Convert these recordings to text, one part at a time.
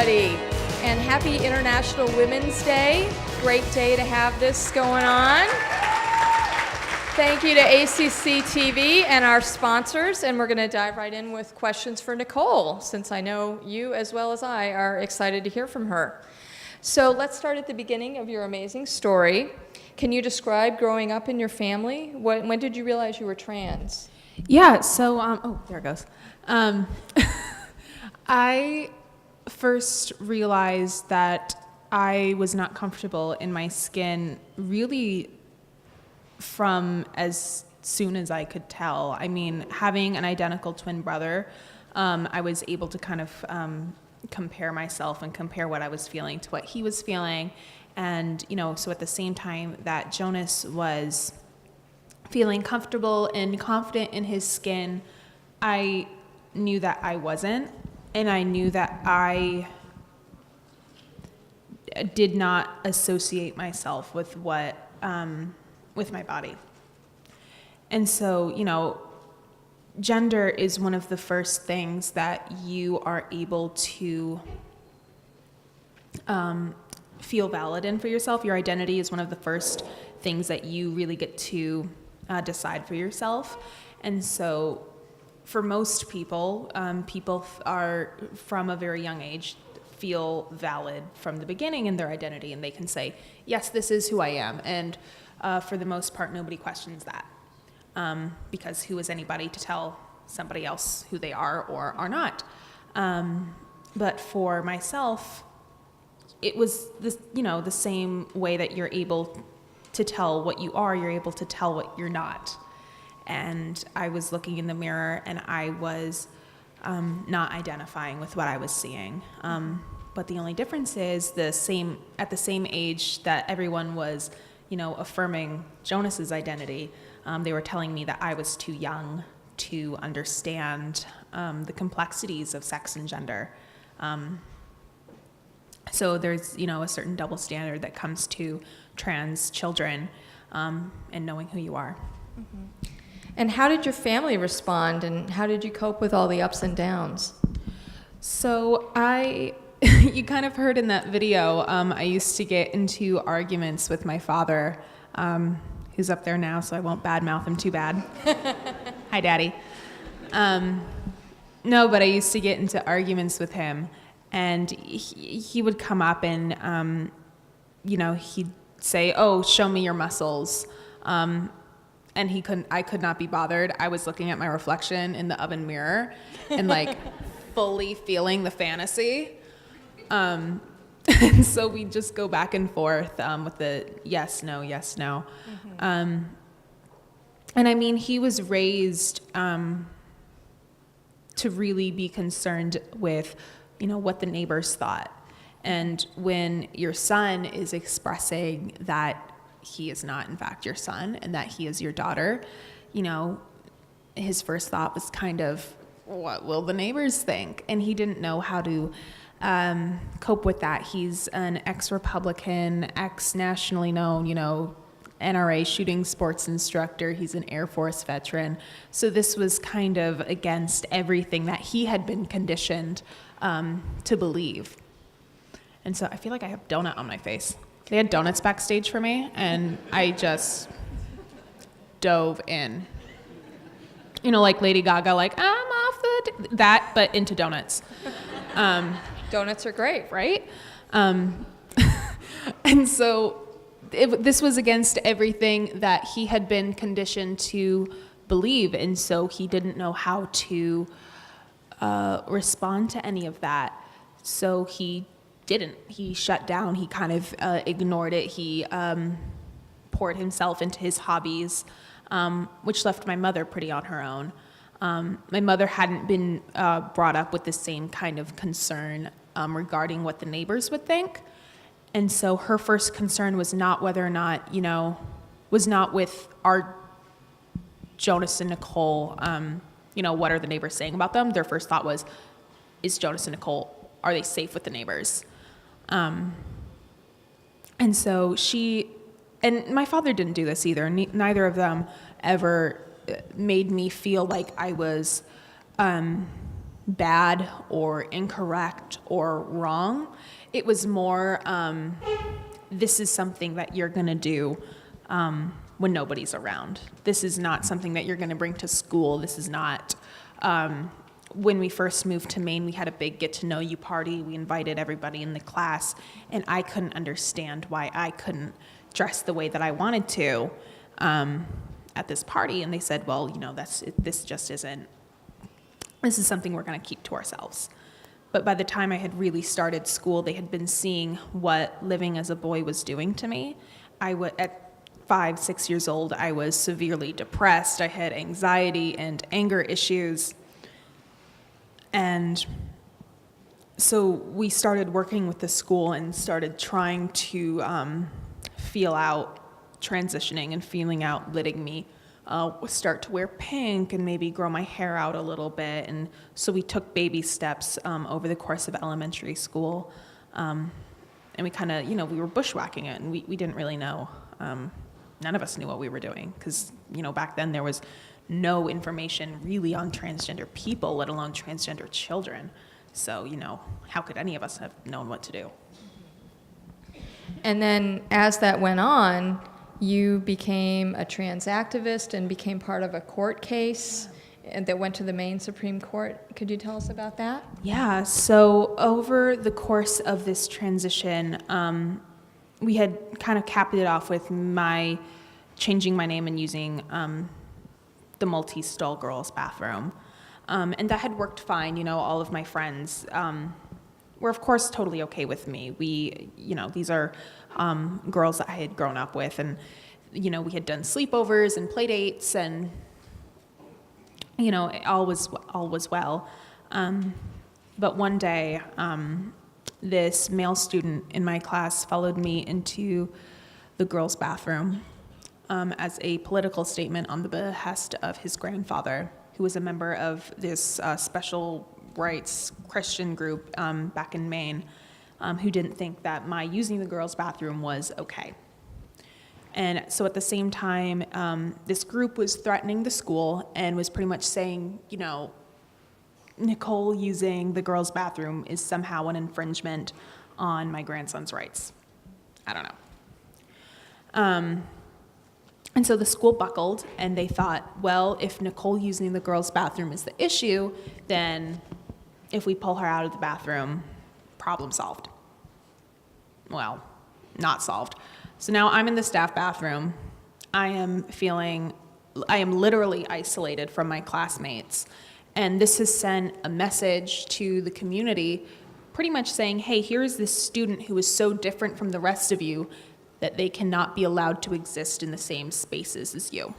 everybody, and happy International Women's Day. Great day to have this going on. Thank you to ACC TV and our sponsors, and we're going to dive right in with questions for Nicole, since I know you as well as I are excited to hear from her. So let's start at the beginning of your amazing story. Can you describe growing up in your family? When did you realize you were trans? Yeah, so, oh, there it goes. I first realized that I was not comfortable in my skin really from as soon as I could tell. I mean, having an identical twin brother, I was able to kind of compare myself and compare what I was feeling to what he was feeling. And, you know, so at the same time that Jonas was feeling comfortable and confident in his skin, I knew that I wasn't, and I knew that I did not associate myself with what, with my body. And so, you know, gender is one of the first things that you are able to feel valid in for yourself. Your identity is one of the first things that you really get to decide for yourself. And so for most people, people are from a very young age feel valid from the beginning in their identity, and they can say, yes, this is who I am. And for the most part, nobody questions that, because who is anybody to tell somebody else who they are or are not? But for myself, it was this, you know, the same way that you're able to tell what you are, you're able to tell what you're not. And I was looking in the mirror, and I was not identifying with what I was seeing. But the only difference is at the same age that everyone was, you know, affirming Jonas's identity, they were telling me that I was too young to understand the complexities of sex and gender. So there's, you know, a certain double standard that comes to trans children and knowing who you are. Mm-hmm. And how did your family respond, and how did you cope with all the ups and downs? So you kind of heard in that video, I used to get into arguments with my father, who's up there now, so I won't badmouth him too bad. Hi, Daddy. No, but I used to get into arguments with him, and he would come up and, you know, he'd say, oh, show me your muscles. And I could not be bothered. I was looking at my reflection in the oven mirror and like fully feeling the fantasy. And so we just go back and forth with the yes, no, yes, no. Mm-hmm. And I mean, he was raised to really be concerned with, you know, what the neighbors thought. And when your son is expressing that he is not, in fact, your son, and that he is your daughter, you know, his first thought was kind of, what will the neighbors think? And he didn't know how to cope with that. He's an ex-Republican, ex-nationally known, you know, NRA shooting sports instructor. He's an Air Force veteran. So this was kind of against everything that he had been conditioned to believe. And so I feel like I have donut on my face. They had donuts backstage for me, and I just dove in. You know, like Lady Gaga, like, I'm off that, but into donuts. Donuts are great. Right? And so this was against everything that he had been conditioned to believe, and so he didn't know how to respond to any of that. So he didn't. He shut down. He kind of ignored it. He poured himself into his hobbies, which left my mother pretty on her own. My mother hadn't been brought up with the same kind of concern regarding what the neighbors would think. And so her first concern was not whether or not, you know, was not with our Jonas and Nicole, you know, what are the neighbors saying about them? Their first thought was, is Jonas and Nicole, are they safe with the neighbors? And so and my father didn't do this either. Neither of them ever made me feel like I was bad or incorrect or wrong. It was more, this is something that you're going to do when nobody's around. This is not something that you're going to bring to school. This is not, when we first moved to Maine, we had a big get to know you party. We invited everybody in the class, and I couldn't understand why I couldn't dress the way that I wanted to at this party. And they said, well, this just isn't, this is something we're going to keep to ourselves. But by the time I had really started school, they had been seeing what living as a boy was doing to me. At 5, 6 years old, I was severely depressed. I had anxiety and anger issues. And so we started working with the school and started trying to feel out transitioning and feeling out letting me start to wear pink and maybe grow my hair out a little bit. And so we took baby steps over the course of elementary school. And we kind of, we were bushwhacking it, and we didn't really know. None of us knew what we were doing because, back then there was no information really on transgender people, let alone transgender children. So, how could any of us have known what to do? And then as that went on, you became a trans activist and became part of a court case that went to the Maine Supreme Court. Could you tell us about that? Yeah, so over the course of this transition, we had kind of capped it off with my changing my name and using the multi-stall girls' bathroom. And that had worked fine. All of my friends were, of course, totally okay with me. These are girls that I had grown up with, and, we had done sleepovers and play dates, and, all was well. But one day, this male student in my class followed me into the girls' bathroom as a political statement on the behest of his grandfather, who was a member of this special rights Christian group back in Maine, who didn't think that my using the girls' bathroom was okay. And so at the same time, this group was threatening the school and was pretty much saying, Nicole using the girls' bathroom is somehow an infringement on my grandson's rights. I don't know. And so the school buckled, and they thought, well, if Nicole using the girls' bathroom is the issue, then if we pull her out of the bathroom, problem solved. Well, not solved. So now I'm in the staff bathroom. I am literally isolated from my classmates. And this has sent a message to the community pretty much saying, hey, here's this student who is so different from the rest of you that they cannot be allowed to exist in the same spaces as you.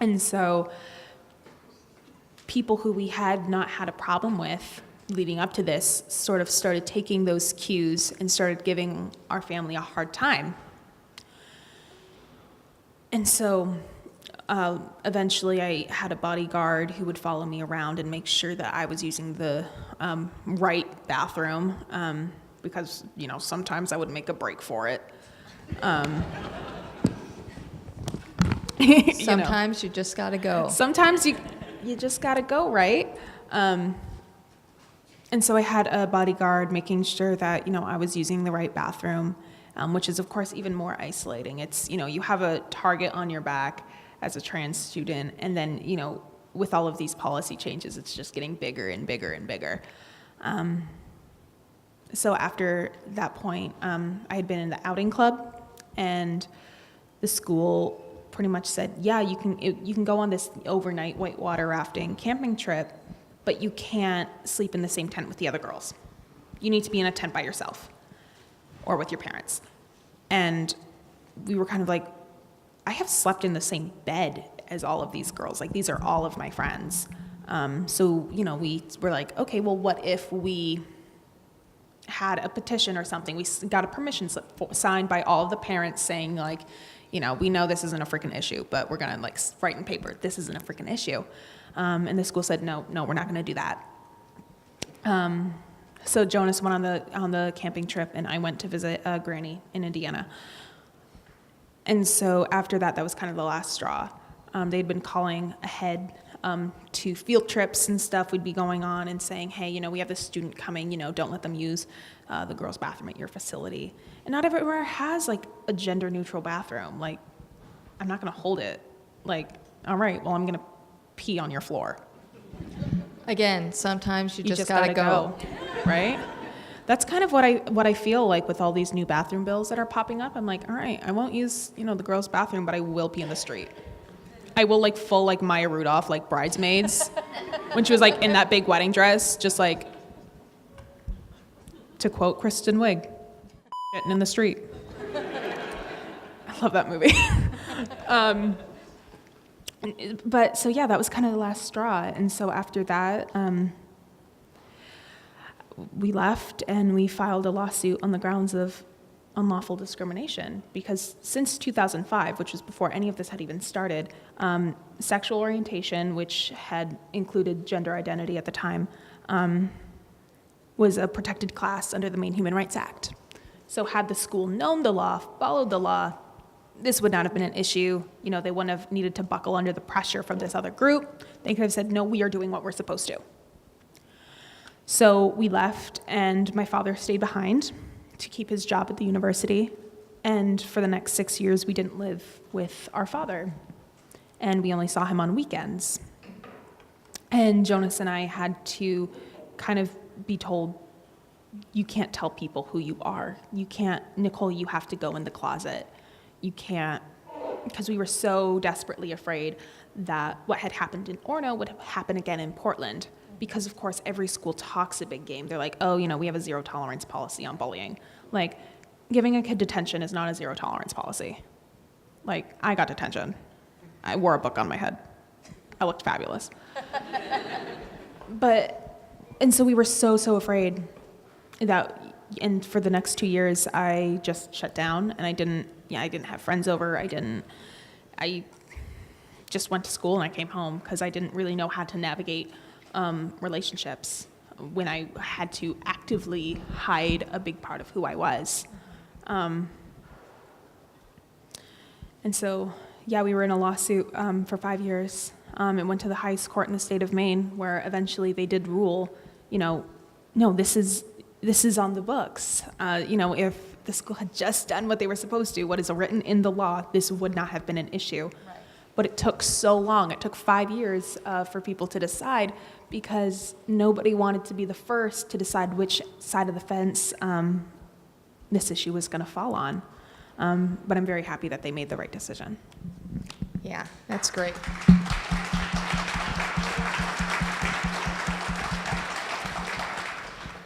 And so people who we had not had a problem with leading up to this sort of started taking those cues and started giving our family a hard time. And so eventually I had a bodyguard who would follow me around and make sure that I was using the right bathroom because, sometimes I would make a break for it. Sometimes you just got to go. Sometimes you just got to go, right? And so I had a bodyguard making sure that, I was using the right bathroom, which is, of course, even more isolating. It's, you have a target on your back as a trans student, and then, with all of these policy changes, it's just getting bigger and bigger and bigger. So after that point, I had been in the outing club, and the school pretty much said, yeah, you can go on this overnight whitewater rafting camping trip, but you can't sleep in the same tent with the other girls. You need to be in a tent by yourself or with your parents. And we were kind of like, I have slept in the same bed as all of these girls. Like, these are all of my friends. So, we were like, okay, well, what if we had a petition or something? We got a permission slip signed by all of the parents saying, like, we know this isn't a freaking issue, but we're going to, write in paper, this isn't a freaking issue. And the school said, no, we're not going to do that. So Jonas went on the camping trip, and I went to visit a granny in Indiana. And so after that was kind of the last straw. They'd been calling ahead to field trips and stuff. We'd be going on and saying, hey, we have this student coming, don't let them use the girls' bathroom at your facility. And not everywhere has like a gender neutral bathroom. Like, I'm not going to hold it. Like, all right, well, I'm going to pee on your floor. Again, sometimes you just gotta go. Right? That's kind of what I feel like with all these new bathroom bills that are popping up. I'm like, all right, I won't use, the girls' bathroom, but I will pee in the street. I will like full like Maya Rudolph, like Bridesmaids, when she was like in that big wedding dress, just like, to quote Kristen Wiig, shitting in the street. I love that movie. But so yeah, that was kind of the last straw. And so after that, we left and we filed a lawsuit on the grounds of unlawful discrimination, because since 2005, which was before any of this had even started, sexual orientation, which had included gender identity at the time, was a protected class under the Maine Human Rights Act. So had the school known the law, followed the law, this would not have been an issue. They wouldn't have needed to buckle under the pressure from this other group. They could have said, no, we are doing what we're supposed to. So we left, and my father stayed behind to keep his job at the university. And for the next 6 years, we didn't live with our father. And we only saw him on weekends. And Jonas and I had to kind of be told, you can't tell people who you are. You can't, Nicole, you have to go in the closet. You can't, because we were so desperately afraid that what had happened in Orono would happen again in Portland. Because of course, every school talks a big game. They're like, oh, we have a zero tolerance policy on bullying. Like, giving a kid detention is not a zero tolerance policy. Like, I got detention. I wore a book on my head. I looked fabulous. And so we were so afraid that, and for the next 2 years, I just shut down, and I didn't have friends over. I just went to school and I came home because I didn't really know how to navigate relationships when I had to actively hide a big part of who I was. And so, yeah, we were in a lawsuit for 5 years. It went to the highest court in the state of Maine, where eventually they did rule, no, this is on the books. If the school had just done what they were supposed to, what is written in the law, this would not have been an issue. Right. But it took so long. It took 5 years for people to decide, because nobody wanted to be the first to decide which side of the fence this issue was going to fall on. But I'm very happy that they made the right decision. Yeah, that's great.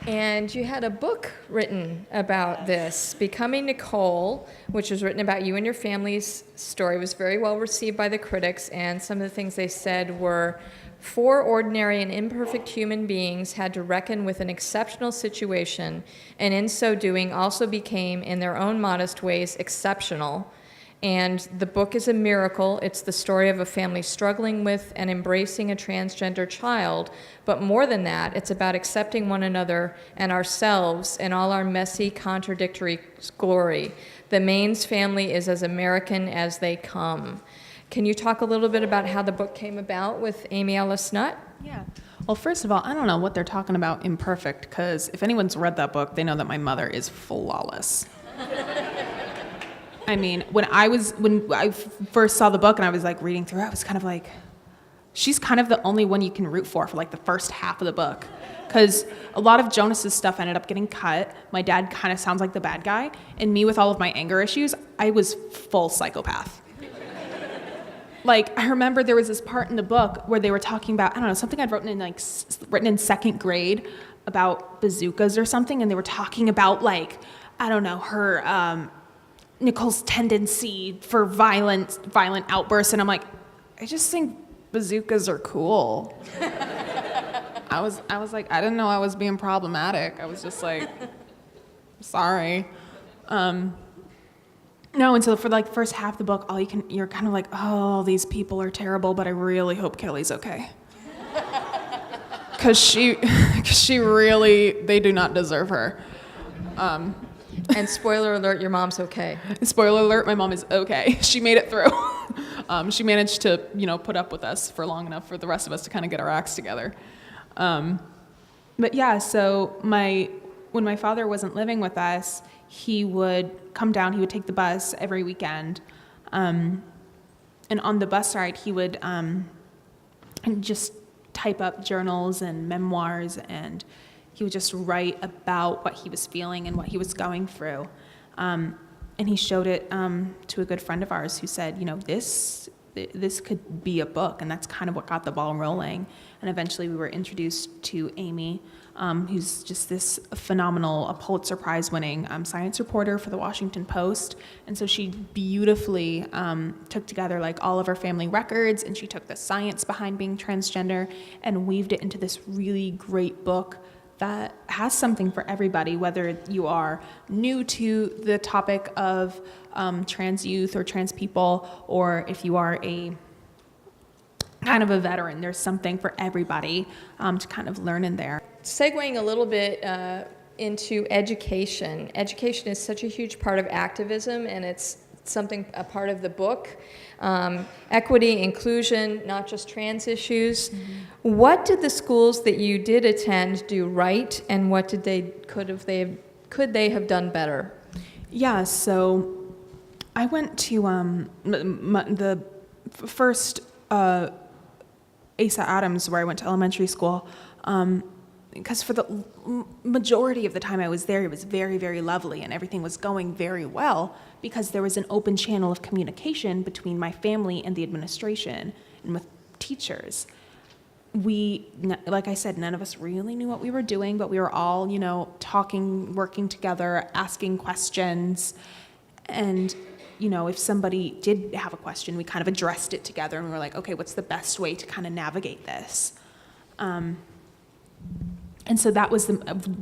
And you had a book written about this, Becoming Nicole, which was written about you and your family's story. It was very well received by the critics, and some of the things they said were, 4 ordinary and imperfect human beings had to reckon with an exceptional situation, and in so doing also became, in their own modest ways, exceptional. And the book is a miracle. It's the story of a family struggling with and embracing a transgender child. But more than that, it's about accepting one another and ourselves in all our messy, contradictory glory. The Maine's family is as American as they come. Can you talk a little bit about how the book came about with Amy Ellis Nutt? Yeah. Well, first of all, I don't know what they're talking about imperfect, because if anyone's read that book, they know that my mother is flawless. I mean, when I first saw the book and I was like reading through it, I was kind of like, she's kind of the only one you can root for like the first half of the book. Because a lot of Jonas's stuff ended up getting cut. My dad kind of sounds like the bad guy. And me with all of my anger issues, I was full psychopath. Like, I remember there was this part in the book where they were talking about, I don't know, something I'd written in second grade about bazookas or something. And they were talking about like, I don't know, her, Nicole's tendency for violent outbursts, and I'm like, I just think bazookas are cool. I was like, I didn't know I was being problematic. I was just like, sorry. No, and so for like the first half of the book, you're kind of like, oh, these people are terrible, but I really hope Kelly's okay. Because she really, they do not deserve her. And spoiler alert, your mom's okay. Spoiler alert, my mom is okay. She made it through. She managed to, put up with us for long enough for the rest of us to kind of get our acts together. But yeah, so when my father wasn't living with us, he would come down, he would take the bus every weekend. And on the bus ride, he would just type up journals and memoirs, and he would just write about what he was feeling and what he was going through. And he showed it to a good friend of ours who said, this could be a book, and that's kind of what got the ball rolling. And eventually we were introduced to Amy, who's just this phenomenal, a Pulitzer Prize winning science reporter for the Washington Post. And so she beautifully took together like all of our family records, and she took the science behind being transgender and weaved it into this really great book that has something for everybody, whether you are new to the topic of trans youth or trans people, or if you are a kind of a veteran. There's something for everybody to kind of learn in there. Segueing a little bit into education. Education is such a huge part of activism, and it's a part of the book. Equity, inclusion, not just trans issues. Mm-hmm. What did the schools that you did attend do right, and what could they have done better? Yeah, so I went to the first Asa Adams, where I went to elementary school, because for the majority of the time I was there, it was very, very lovely, and everything was going very well because there was an open channel of communication between my family and the administration and with teachers. Like I said, none of us really knew what we were doing, but we were all, talking, working together, asking questions. And, if somebody did have a question, we kind of addressed it together, and we were like, okay, what's the best way to kind of navigate this? And so that was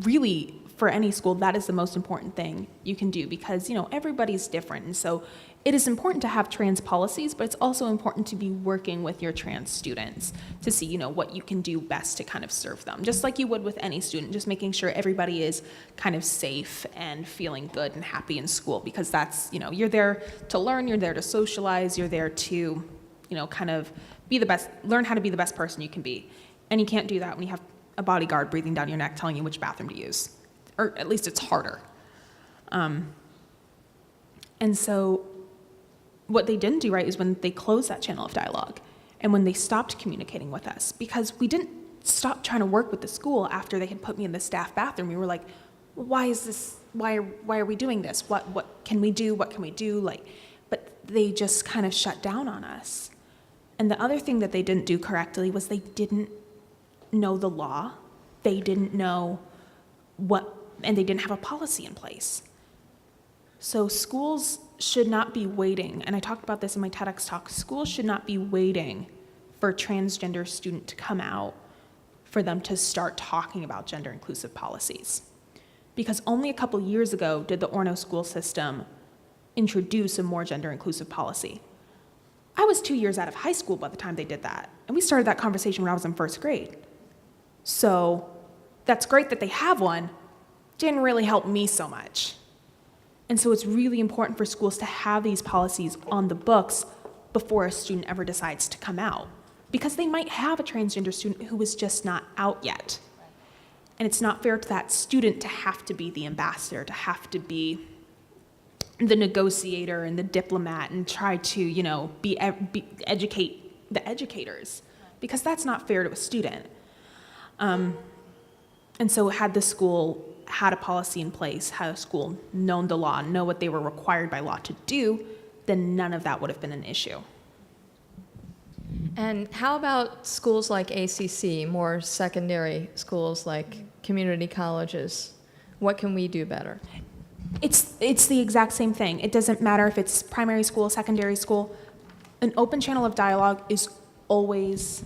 really, for any school, that is the most important thing you can do, because, everybody's different. And so it is important to have trans policies, but it's also important to be working with your trans students to see, what you can do best to kind of serve them, just like you would with any student, just making sure everybody is kind of safe and feeling good and happy in school, because that's, you're there to learn, you're there to socialize, you're there to, kind of be the best, learn how to be the best person you can be. And you can't do that when you have a bodyguard breathing down your neck telling you which bathroom to use, or at least it's harder. And so what they didn't do right is when they closed that channel of dialogue and when they stopped communicating with us, because we didn't stop trying to work with the school after they had put me in the staff bathroom. We were like, well, why is this? Why are we doing this? What can we do? What can we do? But they just kind of shut down on us. And the other thing that they didn't do correctly was they didn't know the law. They didn't know and they didn't have a policy in place. So schools should not be waiting, and I talked about this in my TEDx talk, schools should not be waiting for a transgender student to come out for them to start talking about gender inclusive policies. Because only a couple years ago did the Orono school system introduce a more gender inclusive policy. I was 2 years out of high school by the time they did that, and we started that conversation when I was in first grade. So that's great that they have one, didn't really help me so much. And so it's really important for schools to have these policies on the books before a student ever decides to come out, because they might have a transgender student who is just not out yet. And it's not fair to that student to have to be the ambassador, to have to be the negotiator and the diplomat and try to, educate the educators, because that's not fair to a student. And so had the school had a policy in place, had a school known the law, know what they were required by law to do, then none of that would have been an issue. And how about schools like ACC, more secondary schools like community colleges? What can we do better? It's the exact same thing. It doesn't matter if it's primary school, secondary school. An open channel of dialogue is always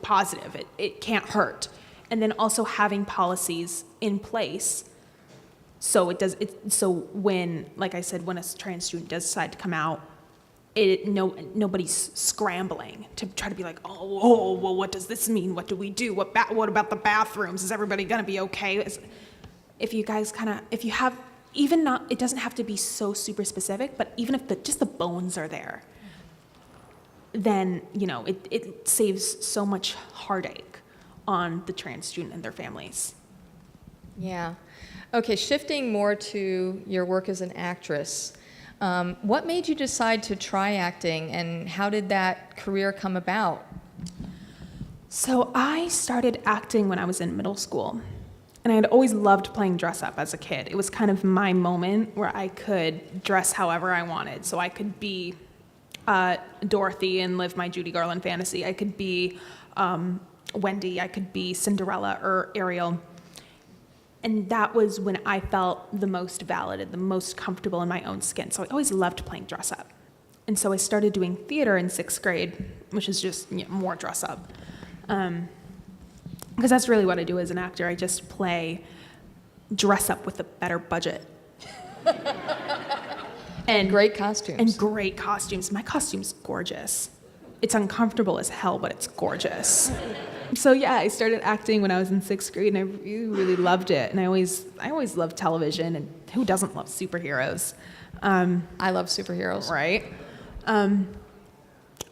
positive. It can't hurt. And then also having policies in place so when, like I said, when a trans student does decide to come out, nobody's scrambling to try to be like, well, what does this mean? What do we do? What about the bathrooms? Is everybody gonna be okay? If you guys if you have, even not, it doesn't have to be so super specific, but even if just the bones are there, then, it saves so much heartache on the trans student and their families. Yeah. Okay, shifting more to your work as an actress, what made you decide to try acting, and how did that career come about? So I started acting when I was in middle school, and I had always loved playing dress up as a kid. It was kind of my moment where I could dress however I wanted. So I could be Dorothy and live my Judy Garland fantasy. I could be Wendy. I could be Cinderella or Ariel. And that was when I felt the most validated, the most comfortable in my own skin. So I always loved playing dress up. And so I started doing theater in 6th grade, which is just more dress up. Because that's really what I do as an actor. I just play dress up with a better budget. And great costumes. And great costumes. My costume's gorgeous. It's uncomfortable as hell, but it's gorgeous. So yeah, I started acting when I was in 6th grade, and I really, really loved it. And I always loved television, and who doesn't love superheroes? I love superheroes. Right? And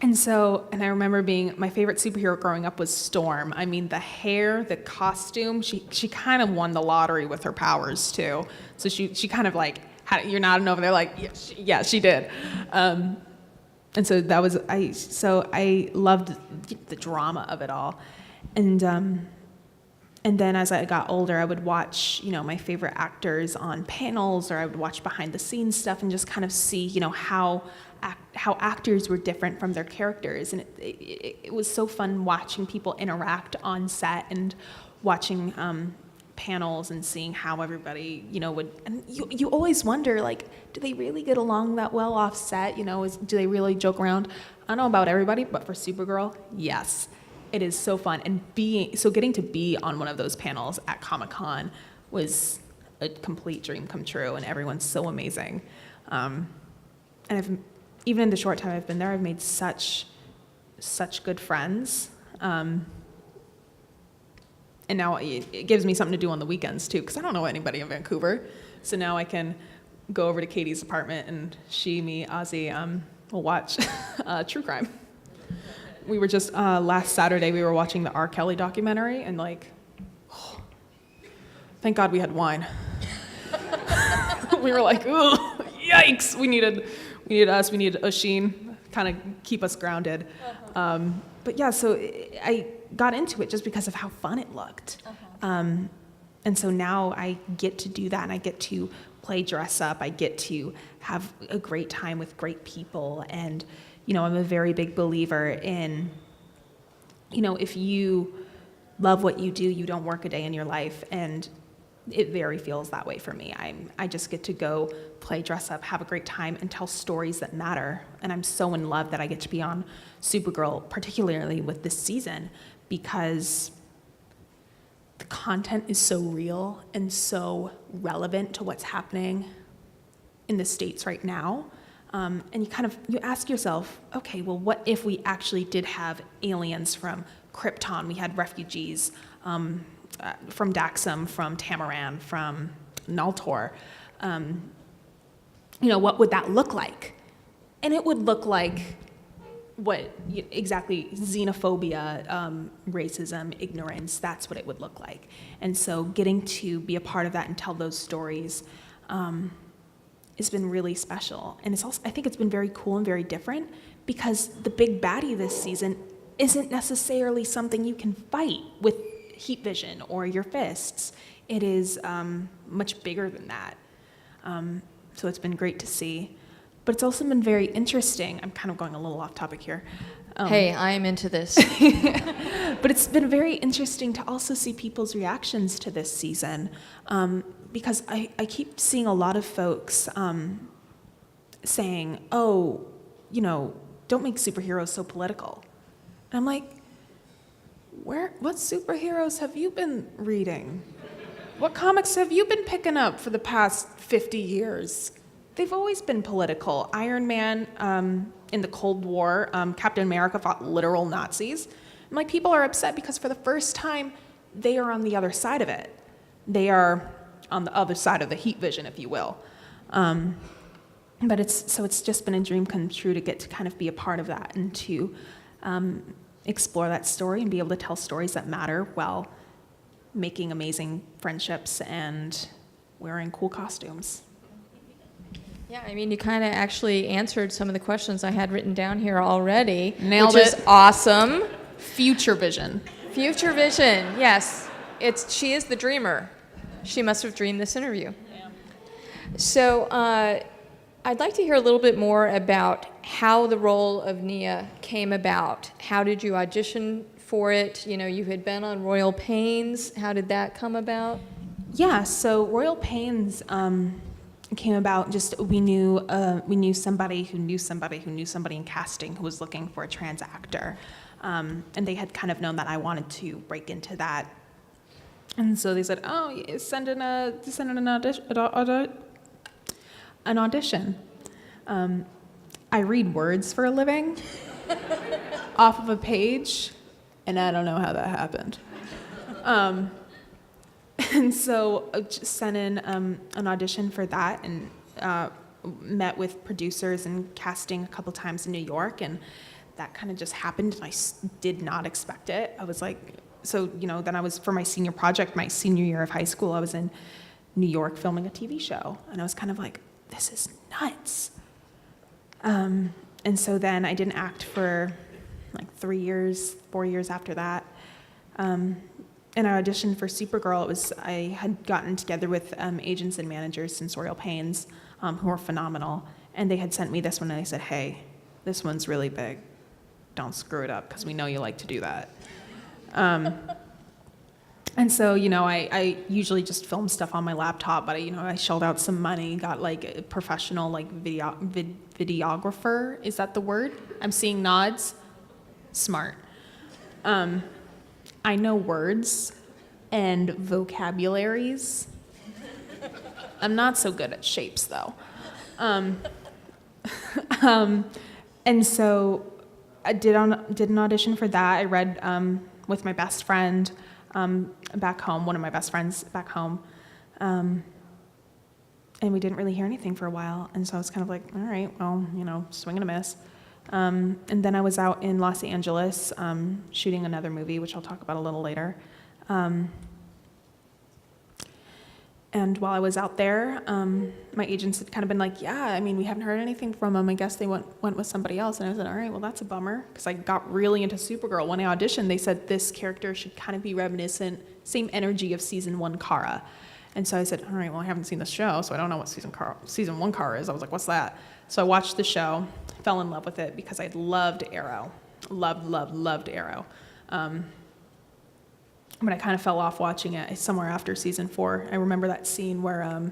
I remember my favorite superhero growing up was Storm. I mean, the hair, the costume, she kind of won the lottery with her powers too. So she kind of like, you're nodding over there like, yeah, she did. And so I loved the drama of it all. And then as I got older, I would watch, my favorite actors on panels, or I would watch behind the scenes stuff and just kind of see, how actors were different from their characters. And it was so fun watching people interact on set and watching panels and seeing how everybody, would, and you always wonder, like, do they really get along that well off set? Do they really joke around? I don't know about everybody, but for Supergirl, yes. It is so fun, and getting to be on one of those panels at Comic-Con was a complete dream come true, and everyone's so amazing. And even in the short time I've been there, I've made such good friends. And now it gives me something to do on the weekends too, because I don't know anybody in Vancouver. So now I can go over to Katie's apartment, and me, Ozzy, will watch true crime. We were just, last Saturday, we were watching the R. Kelly documentary, and thank God we had wine. We were like, ooh, yikes. We needed Oisin, kind of keep us grounded. But yeah, so I got into it just because of how fun it looked. And so now I get to do that, and I get to play dress up. I get to have a great time with great people, and I'm a very big believer in, if you love what you do, you don't work a day in your life, and it very feels that way for me. I just get to go play dress up, have a great time, and tell stories that matter. And I'm so in love that I get to be on Supergirl, particularly with this season, because the content is so real and so relevant to what's happening in the States right now. And you ask yourself, okay, well, what if we actually did have aliens from Krypton? We had refugees from Daxam, from Tamaran, from Naltor. What would that look like? And it would look like exactly xenophobia, racism, ignorance, that's what it would look like. And so getting to be a part of that and tell those stories has been really special. And I think it's been very cool and very different, because the big baddie this season isn't necessarily something you can fight with heat vision or your fists. It is much bigger than that. So it's been great to see. But it's also been very interesting. I'm kind of going a little off topic here. Hey, I am into this. But it's been very interesting to also see people's reactions to this season, because I keep seeing a lot of folks saying, oh, don't make superheroes so political. And I'm like, what superheroes have you been reading? What comics have you been picking up for the past 50 years? They've always been political. Iron Man in the Cold War, Captain America fought literal Nazis. And people are upset because for the first time, they are on the other side of it. They are on the other side of the heat vision, if you will. but it's just been a dream come true to get to kind of be a part of that and to explore that story and be able to tell stories that matter while making amazing friendships and wearing cool costumes. Yeah, I mean, you kind of actually answered some of the questions I had written down here already. Nailed which it. is awesome. Future vision. Future vision, yes. She is the dreamer. She must have dreamed this interview. Yeah. So I'd like to hear a little bit more about how the role of Nia came about. How did you audition for it? You know, you had been on Royal Pains. How did that come about? Yeah, so Royal Pains came about just we knew somebody who knew somebody who knew somebody in casting who was looking for a trans actor, and they had kind of known that I wanted to break into that, and so they said, "Oh, send in an audition." I read words for a living off of a page, and I don't know how that happened. And so I just sent in an audition for that and met with producers and casting a couple times in New York, and that kind of just happened, and I did not expect it. I was like, then I was, for my senior project, my senior year of high school, I was in New York filming a TV show, and I was kind of like, this is nuts. And so then I didn't act for like 4 years after that. And I auditioned for Supergirl. I had gotten together with agents and managers since Royal Pains, who were phenomenal, and they had sent me this one, and they said, "Hey, this one's really big. Don't screw it up, because we know you like to do that." And so, I usually just film stuff on my laptop, but I shelled out some money, got like a professional videographer. Is that the word? I'm seeing nods. Smart. I know words and vocabularies. I'm not so good at shapes, though. And so I did an audition for that. I read with my best friend back home, one of my best friends back home. And we didn't really hear anything for a while. And so I was kind of like, all right, well, swing and a miss. And then I was out in Los Angeles shooting another movie, which I'll talk about a little later. And while I was out there, my agents had kind of been like, yeah, I mean, we haven't heard anything from them. I guess they went with somebody else. And I said, all right, well, that's a bummer, because I got really into Supergirl. When I auditioned, they said this character should kind of be reminiscent, same energy of season 1 Kara. And so I said, all right, well, I haven't seen the show, so I don't know what season 1 Kara is. I was like, what's that? So I watched the show, fell in love with it because I loved Arrow. Loved Arrow. But I kind of fell off watching it somewhere after season 4. I remember that scene where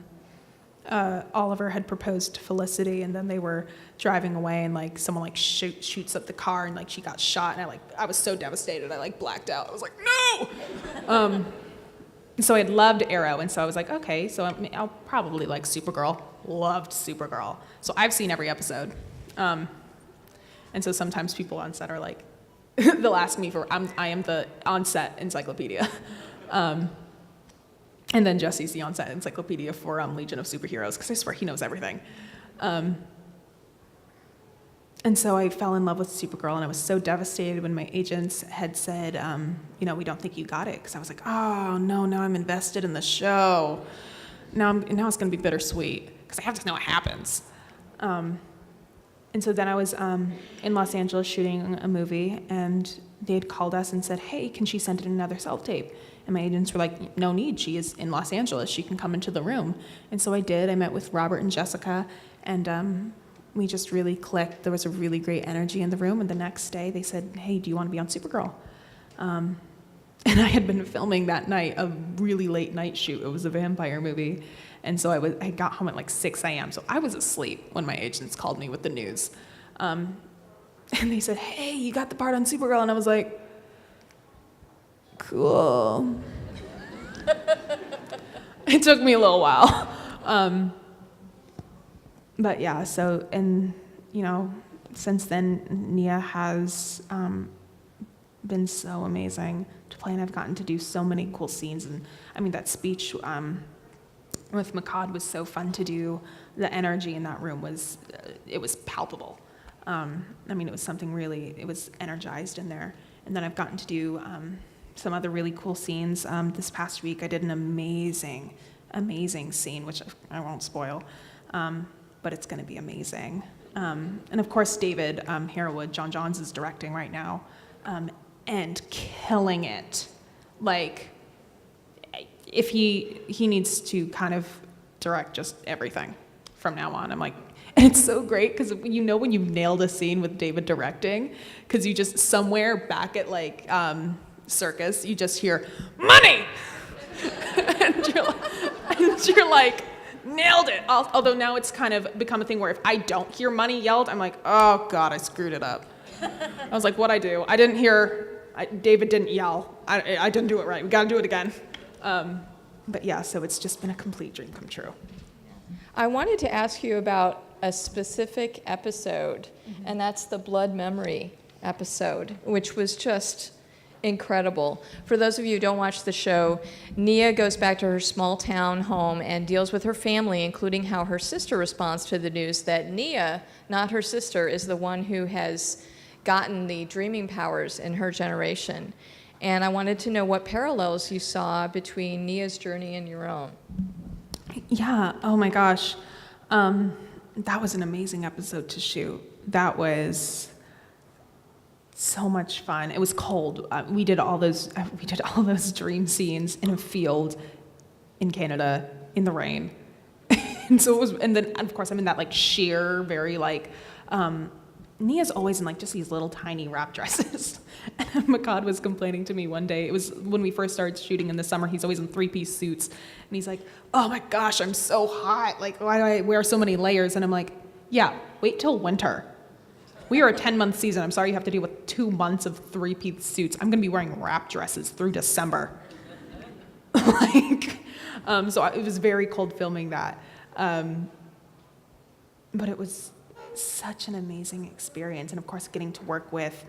Oliver had proposed to Felicity, and then they were driving away, and like someone like shoots up the car, and like she got shot, and I was so devastated. I like blacked out. I was like, no. So I loved Arrow, and so I was like, okay, so I'll probably like Supergirl. Loved Supergirl. So I've seen every episode. And so sometimes people on set are like, they'll ask me I am the on-set encyclopedia. And then Jesse's the on-set encyclopedia for Legion of Superheroes, because I swear he knows everything. And so I fell in love with Supergirl, and I was so devastated when my agents had said, we don't think you got it, because I was like, oh, no, now I'm invested in the show. Now it's going to be bittersweet, because I have to know what happens. And so then I was in Los Angeles shooting a movie, and they had called us and said, hey, can she send in another self-tape? And my agents were like, no need, she is in Los Angeles, she can come into the room. And so I did. I met with Robert and Jessica, and we just really clicked. There was a really great energy in the room, and the next day they said, hey, do you want to be on Supergirl? And I had been filming that night a really late night shoot. It was a vampire movie. And so I got home at like 6 a.m. So I was asleep when my agents called me with the news. And they said, hey, you got the part on Supergirl. And I was like, cool. It took me a little while. But yeah, so, and, since then, Nia has been so amazing to play, and I've gotten to do so many cool scenes. And I mean, that speech with Makad was so fun to do. The energy in that room was, it was palpable. I mean, it was something really, it was energized in there. And then I've gotten to do some other really cool scenes. This past week, I did an amazing scene, which I won't spoil, but it's going to be amazing. And of course, David Harewood, John Johns is directing right now, and killing it. Like, if he needs to kind of direct just everything from now on. I'm like, and it's so great because you know when you've nailed a scene with David directing, because you just somewhere back at like Circus, you just hear money, and you're like, nailed it. Although now it's kind of become a thing where if I don't hear money yelled, I'm like, oh God, I screwed it up. I was like, what'd I do? I didn't hear, David didn't yell. I didn't do it right. We got to do it again. But yeah, so it's just been a complete dream come true. I wanted to ask you about a specific episode, and that's the blood memory episode, which was just incredible. For those of you who don't watch the show, Nia goes back to her small town home and deals with her family, including how her sister responds to the news that Nia, not her sister, is the one who has gotten the dreaming powers in her generation. And I wanted to know what parallels you saw between Nia's journey and your own. Yeah, oh my gosh. That was an amazing episode to shoot. That was so much fun. It was cold. We did all those dream scenes in a field in Canada in the rain. And so it was, and then of course I'm in that like sheer, very like, Nia's always in like just these little tiny wrap dresses. And Makad was complaining to me one day. It was when we first started shooting in the summer. He's always in 3-piece suits. And he's like, oh my gosh, I'm so hot. Like, why do I wear so many layers? And I'm like, yeah, wait till winter. We are a 10-month season. I'm sorry you have to deal with 2 months of 3-piece suits. I'm going to be wearing wrap dresses through December. So it was very cold filming that. But it was such an amazing experience. And of course, getting to work with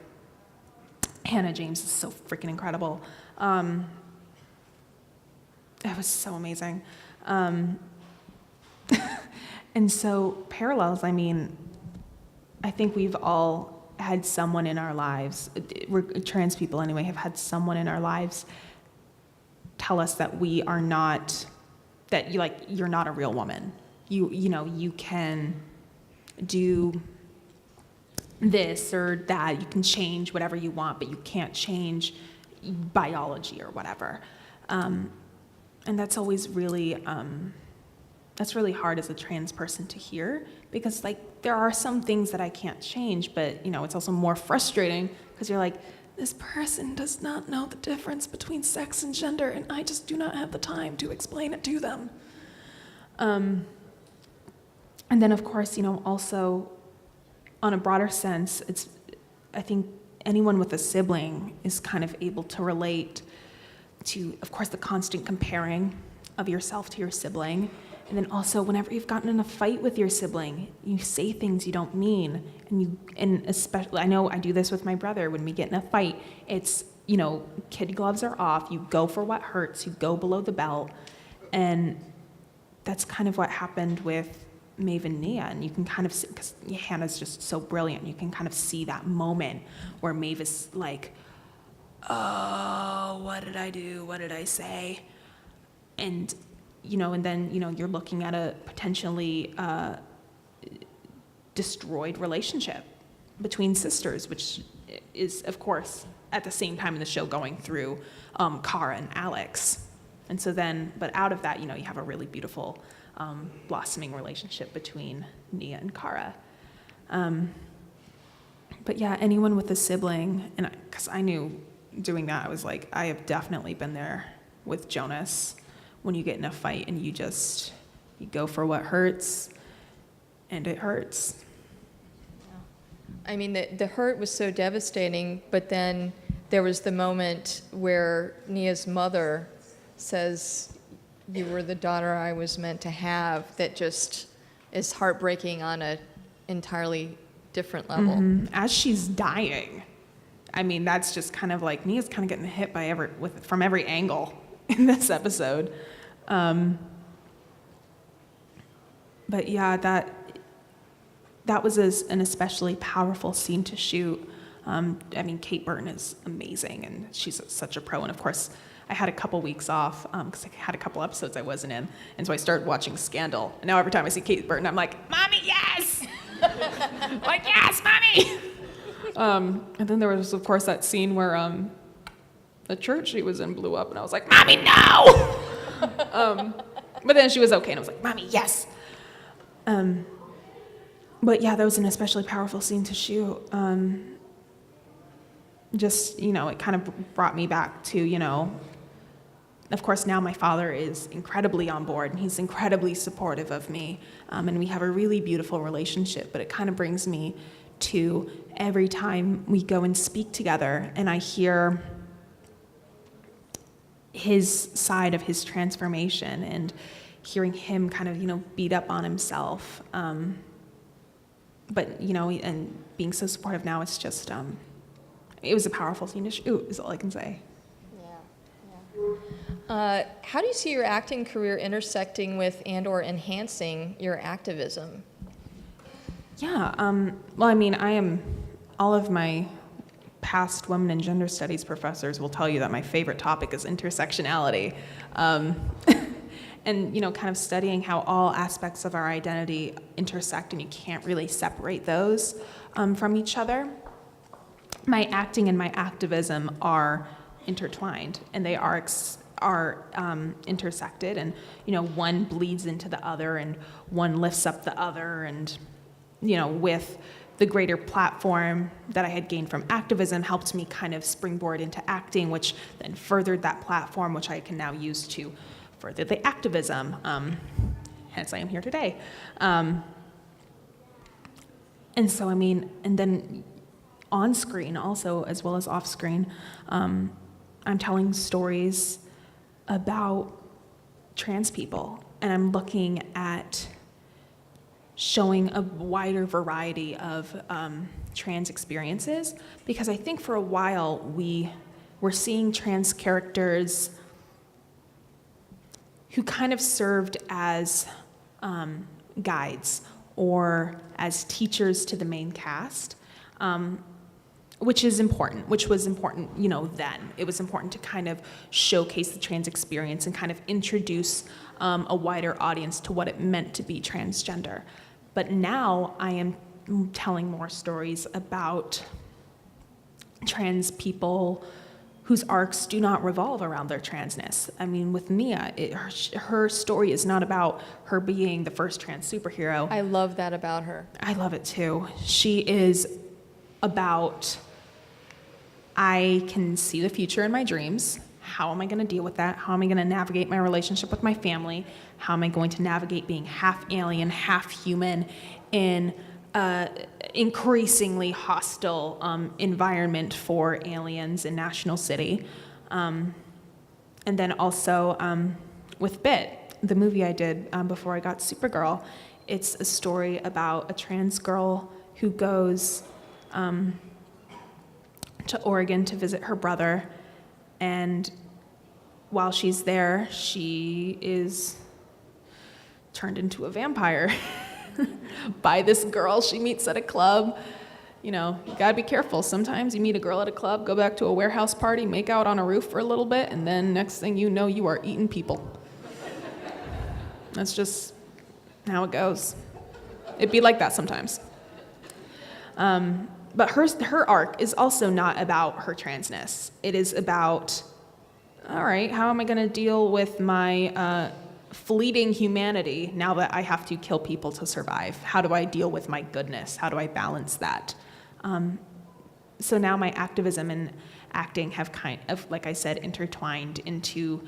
Hannah James is so freaking incredible. It was so amazing. And so parallels, I mean, I think we've all had someone in our lives, we're trans people anyway, have had someone in our lives tell us that we are not, that you're not a real woman. You know, you can do this or that, you can change whatever you want, but you can't change biology or whatever. And that's always really, that's really hard as a trans person to hear, because like there are some things that I can't change, but you know, it's also more frustrating because you're like, this person does not know the difference between sex and gender, and I just do not have the time to explain it to them. And then, of course, you know, also on a broader sense, I think anyone with a sibling is kind of able to relate to, of course, the constant comparing of yourself to your sibling. And then also, whenever you've gotten in a fight with your sibling, you say things you don't mean. And especially, I know I do this with my brother. When we get in a fight, it's, you know, kid gloves are off. You go for what hurts. You go below the belt. And that's kind of what happened with Maeve and Nia, and you can kind of see, because Hannah's just so brilliant, you can kind of see that moment where Maeve is like, oh, what did I do? What did I say? And, you know, and then, you know, you're looking at a potentially destroyed relationship between sisters, which is, of course, at the same time in the show going through Cara and Alex. And so then, but out of that, you know, you have a really beautiful blossoming relationship between Nia and Cara. But yeah, anyone with a sibling, and because I knew doing that, I was like, I have definitely been there with Jonas when you get in a fight and you go for what hurts, and it hurts. I mean, the hurt was so devastating, but then there was the moment where Nia's mother says, you were the daughter I was meant to have, that just is heartbreaking on an entirely different level. Mm-hmm. As she's dying. I mean, that's just kind of like, Nia's kind of getting hit by from every angle in this episode. but yeah, that was an especially powerful scene to shoot. I mean, Kate Burton is amazing, and she's such a pro. And of course, I had a couple weeks off because I had a couple episodes I wasn't in, and so I started watching Scandal. And now every time I see Kate Burton, I'm like, "Mommy, yes!" Like, yes, Mommy. And then there was, of course, that scene where the church she was in blew up, and I was like, "Mommy, no!" But then she was okay, and I was like, "Mommy, yes." But yeah, that was an especially powerful scene to shoot. Just, it kind of brought me back to, of course, now my father is incredibly on board, and he's incredibly supportive of me, and we have a really beautiful relationship, but it kind of brings me to every time we go and speak together, and I hear his side of his transformation, and hearing him kind of, beat up on himself, but, and being so supportive now, it's just, it was a powerful scene to shoot, is all I can say. How do you see your acting career intersecting with and/or enhancing your activism? Yeah, well, I mean, all of my past women and gender studies professors will tell you that my favorite topic is intersectionality. And, kind of studying how all aspects of our identity intersect, and you can't really separate those from each other. My acting and my activism are intertwined, and they are intersected, and one bleeds into the other, and one lifts up the other, and with the greater platform that I had gained from activism helped me kind of springboard into acting, which then furthered that platform, which I can now use to further the activism. Hence I am here today. And so, and then on screen also, as well as off screen, I'm telling stories about trans people, and I'm looking at showing a wider variety of trans experiences, because I think for a while we were seeing trans characters who kind of served as guides or as teachers to the main cast, which was important, then. It was important to kind of showcase the trans experience and kind of introduce a wider audience to what it meant to be transgender. But now I am telling more stories about trans people whose arcs do not revolve around their transness. I mean, with Mia, her story is not about her being the first trans superhero. I love that about her. I love it too. She is about, I can see the future in my dreams. How am I going to deal with that? How am I going to navigate my relationship with my family? How am I going to navigate being half alien, half human in increasingly hostile environment for aliens in National City? And then also with BIT, the movie I did before I got Supergirl, it's a story about a trans girl who goes to Oregon to visit her brother, and while she's there, she is turned into a vampire by this girl she meets at a club. You gotta be careful. Sometimes you meet a girl at a club, go back to a warehouse party, make out on a roof for a little bit, and then next thing you know, you are eating people. That's just how it goes. It'd be like that sometimes. But her arc is also not about her transness. It is about, all right, how am I going to deal with my fleeting humanity now that I have to kill people to survive? How do I deal with my goodness? How do I balance that? So now my activism and acting have kind of, like I said, intertwined into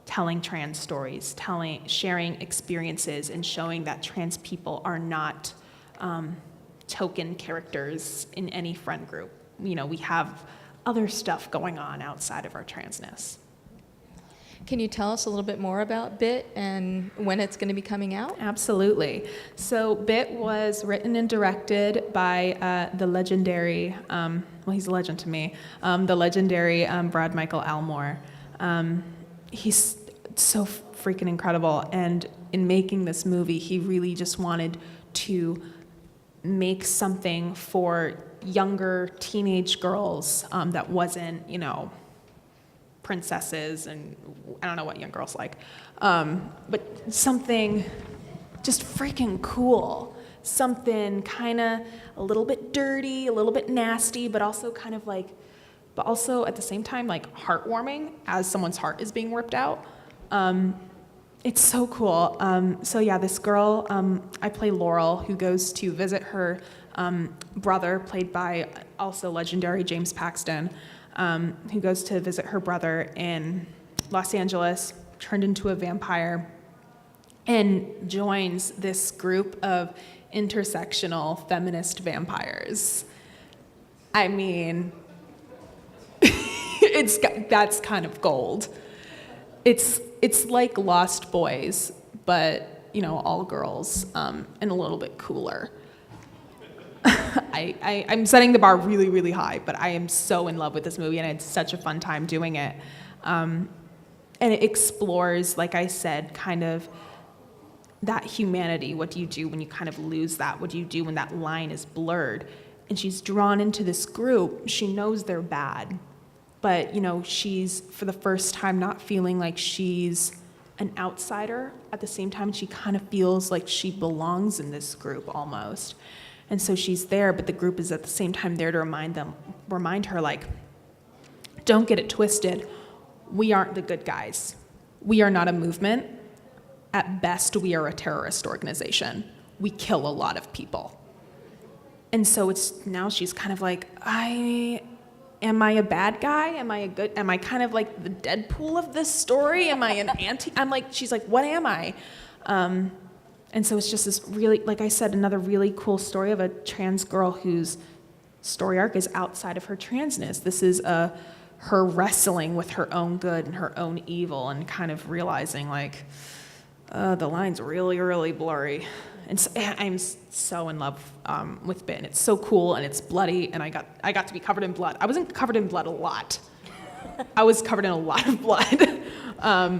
telling trans stories, sharing experiences, and showing that trans people are not token characters in any friend group. We have other stuff going on outside of our transness. Can you tell us a little bit more about BIT and when it's going to be coming out? Absolutely. So BIT was written and directed by the legendary, well, he's a legend to me, the legendary Brad Michael Almore. He's so freaking incredible, and in making this movie, he really just wanted to make something for younger teenage girls that wasn't, princesses, and I don't know what young girls like, but something just freaking cool, something kind of a little bit dirty, a little bit nasty, but also kind of like, but also at the same time like heartwarming as someone's heart is being ripped out. It's so cool. So yeah, this girl, I play Laurel, who goes to visit her brother, played by also legendary James Paxton, who goes to visit her brother in Los Angeles, turned into a vampire, and joins this group of intersectional feminist vampires. I mean, that's kind of gold. It's like Lost Boys, but all girls, and a little bit cooler. I'm setting the bar really, really high, but I am so in love with this movie, and I had such a fun time doing it. And it explores, like I said, kind of that humanity. What do you do when you kind of lose that? What do you do when that line is blurred? And she's drawn into this group. She knows they're bad, but she's for the first time not feeling like she's an outsider. At the same time, she kind of feels like she belongs in this group almost. And so she's there, but the group is at the same time there to remind her, like, don't get it twisted. We aren't the good guys. We are not a movement. At best, we are a terrorist organization. We kill a lot of people. And so now she's kind of like, am I a bad guy? Am I kind of like the Deadpool of this story? Am I an anti? She's like, what am I? And so it's just this really, like I said, another really cool story of a trans girl whose story arc is outside of her transness. This is her wrestling with her own good and her own evil, and kind of realizing like the line's really, really blurry. And so, I'm so in love with Ben. It's so cool, and it's bloody, and I got to be covered in blood. I wasn't covered in blood a lot. I was covered in a lot of blood.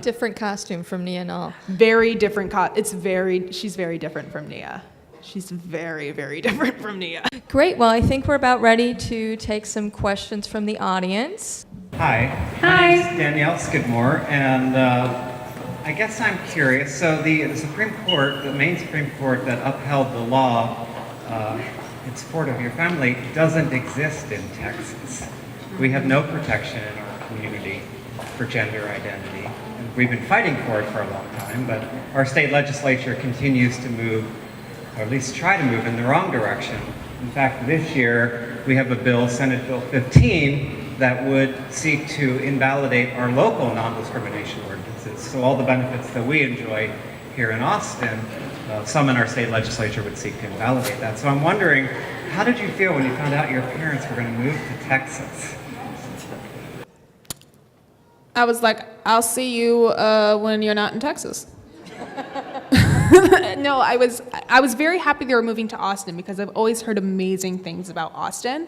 Different costume from Nia Nall. Very different. She's very different from Nia. She's very, very different from Nia. Great. Well, I think we're about ready to take some questions from the audience. Hi. My name's Danielle Skidmore, and I guess I'm curious. So the Supreme Court, the Maine Supreme Court that upheld the law in support of your family, doesn't exist in Texas. We have no protection in our community for gender identity. And we've been fighting for it for a long time, but our state legislature continues to move, or at least try to move, in the wrong direction. In fact, this year we have a bill, Senate Bill 15, that would seek to invalidate our local non-discrimination ordinances. So all the benefits that we enjoy here in Austin, some in our state legislature would seek to invalidate that. So I'm wondering, how did you feel when you found out your parents were going to move to Texas? I was like, I'll see you when you're not in Texas. No, I was very happy they were moving to Austin, because I've always heard amazing things about Austin.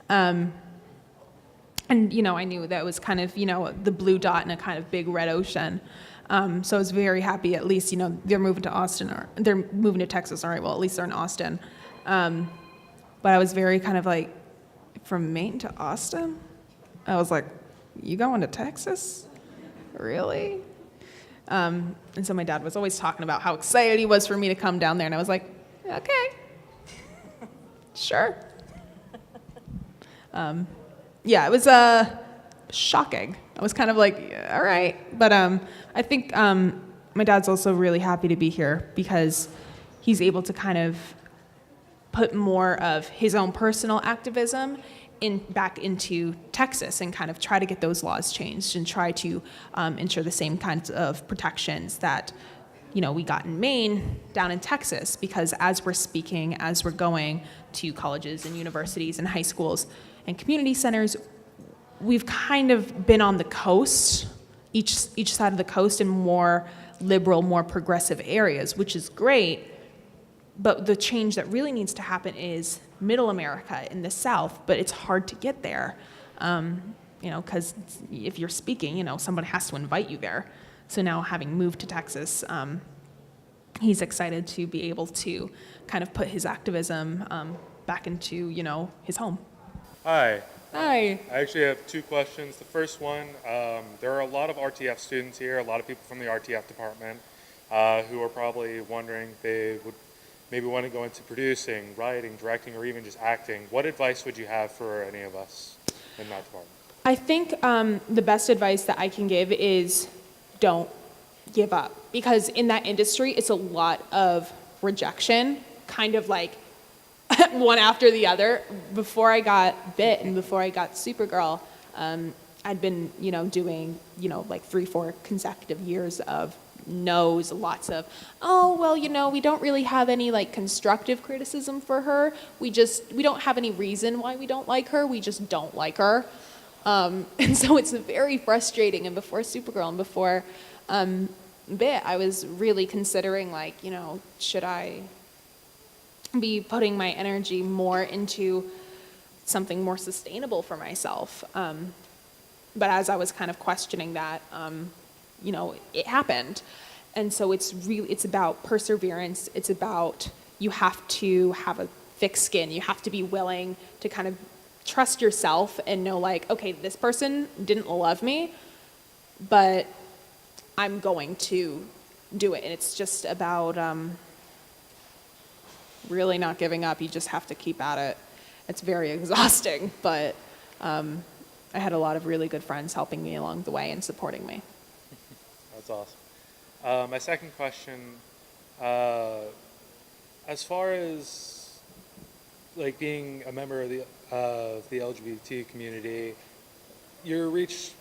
And, I knew that it was kind of, the blue dot in a kind of big red ocean. So I was very happy, at least, they're moving to Austin, or they're moving to Texas. All right, well, at least they're in Austin. But I was very kind of like, from Maine to Austin? I was like, you going to Texas? Really? And so my dad was always talking about how excited he was for me to come down there, and I was like, okay, sure. Yeah, it was shocking. I was kind of like, all right. But I think my dad's also really happy to be here, because he's able to kind of put more of his own personal activism back into Texas, and kind of try to get those laws changed, and try to ensure the same kinds of protections that we got in Maine down in Texas. Because as we're going to colleges and universities and high schools and community centers, we've kind of been on the coast, each side of the coast, in more liberal, more progressive areas, which is great. But the change that really needs to happen is middle America in the South, but it's hard to get there, because if you're speaking, someone has to invite you there. So now, having moved to Texas, he's excited to be able to kind of put his activism back into, his home. Hi. Hi. I actually have two questions. The first one, there are a lot of RTF students here, a lot of people from the RTF department who are probably wondering if they would maybe want to go into producing, writing, directing, or even just acting. What advice would you have for any of us in that department? I think the best advice that I can give is don't give up, because in that industry, it's a lot of rejection, kind of like one after the other. Before I got bit and before I got Supergirl, I'd been, doing, like 3-4 consecutive years of no's, lots of, oh, well, we don't really have any like constructive criticism for her. We don't have any reason why we don't like her. We just don't like her. And so it's very frustrating. And before Supergirl and before Bit, I was really considering like, should I be putting my energy more into something more sustainable for myself? But as I was kind of questioning that, it happened. And so it's about perseverance. It's about, you have to have a thick skin. You have to be willing to kind of trust yourself and know like, okay, this person didn't love me, but I'm going to do it. And it's just about really not giving up. You just have to keep at it. It's very exhausting, but I had a lot of really good friends helping me along the way and supporting me. That's awesome. My second question, as far as like being a member of the LGBT community, your reach,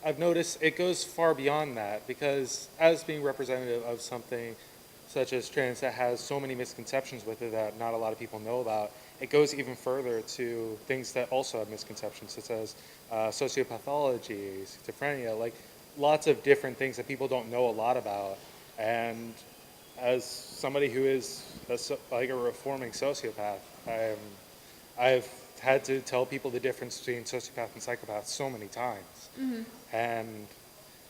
I've noticed it goes far beyond that, because as being representative of something such as trans that has so many misconceptions with it that not a lot of people know about, it goes even further to things that also have misconceptions, such as sociopathology, schizophrenia, like lots of different things that people don't know a lot about. And as somebody who is like a reforming sociopath, I've had to tell people the difference between sociopath and psychopath so many times. Mm-hmm. And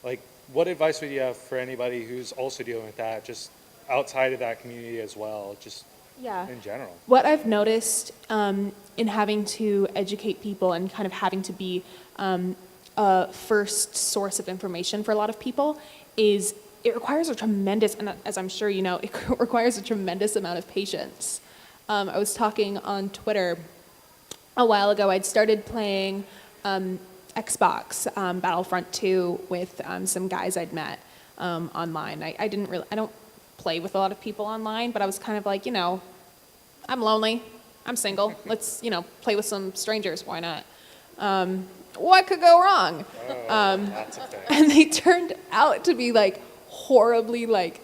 like, what advice would you have for anybody who's also dealing with that, just outside of that community as well, just in general? What I've noticed in having to educate people and kind of having to be a first source of information for a lot of people is it requires a tremendous, and as I'm sure you know, it requires a tremendous amount of patience. I was talking on Twitter a while ago. I'd started playing Xbox Battlefront 2 with some guys I'd met online. I don't play with a lot of people online, but I was kind of like, I'm lonely, I'm single, let's, play with some strangers, why not? What could go wrong? And they turned out to be like horribly like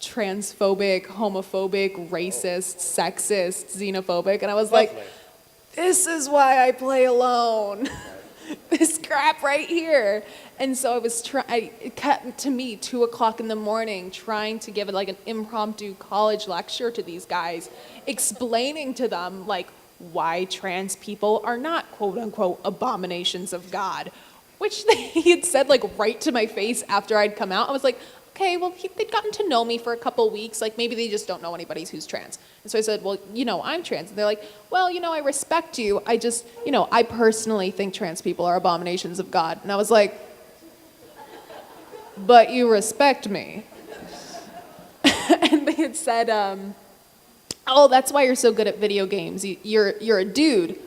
transphobic, homophobic, racist, sexist, xenophobic, and I was like, this is why I play alone. This crap right here. And so it kept to me 2:00 in the morning trying to give it like an impromptu college lecture to these guys, explaining to them like why trans people are not quote unquote abominations of God, which he had said like right to my face after I'd come out. I was like, okay, well, they'd gotten to know me for a couple weeks. Like, maybe they just don't know anybody who's trans. And so I said, well, I'm trans. And they're like, well, I respect you. I just, I personally think trans people are abominations of God. And I was like, but you respect me. And they had said, oh, that's why you're so good at video games. You're a dude.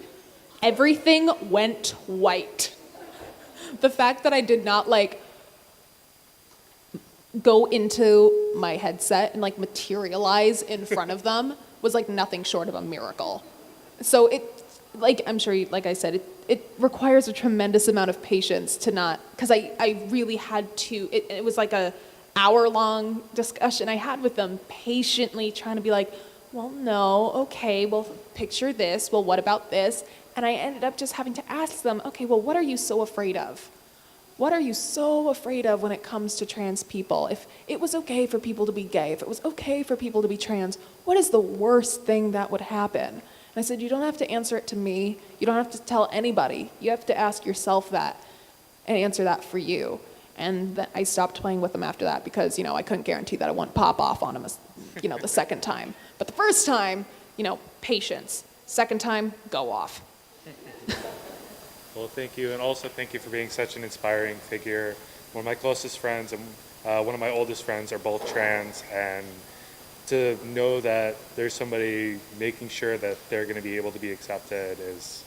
Everything went white. The fact that I did not, go into my headset and materialize in front of them was nothing short of a miracle. So I'm sure, like I said, it requires a tremendous amount of patience to not, because I really had to, it was like a hour-long discussion I had with them, patiently trying to be like, well, no, okay, well, picture this, well, what about this? And I ended up just having to ask them, okay, well, what are you so afraid of? What are you so afraid of when it comes to trans people? If it was okay for people to be gay, if it was okay for people to be trans, what is the worst thing that would happen? And I said, you don't have to answer it to me. You don't have to tell anybody. You have to ask yourself that and answer that for you. And I stopped playing with them after that because, I couldn't guarantee that I wouldn't pop off on them the second time. But the first time, patience. Second time, go off. Well, thank you, and also thank you for being such an inspiring figure. One of my closest friends and one of my oldest friends are both trans, and to know that there's somebody making sure that they're going to be able to be accepted is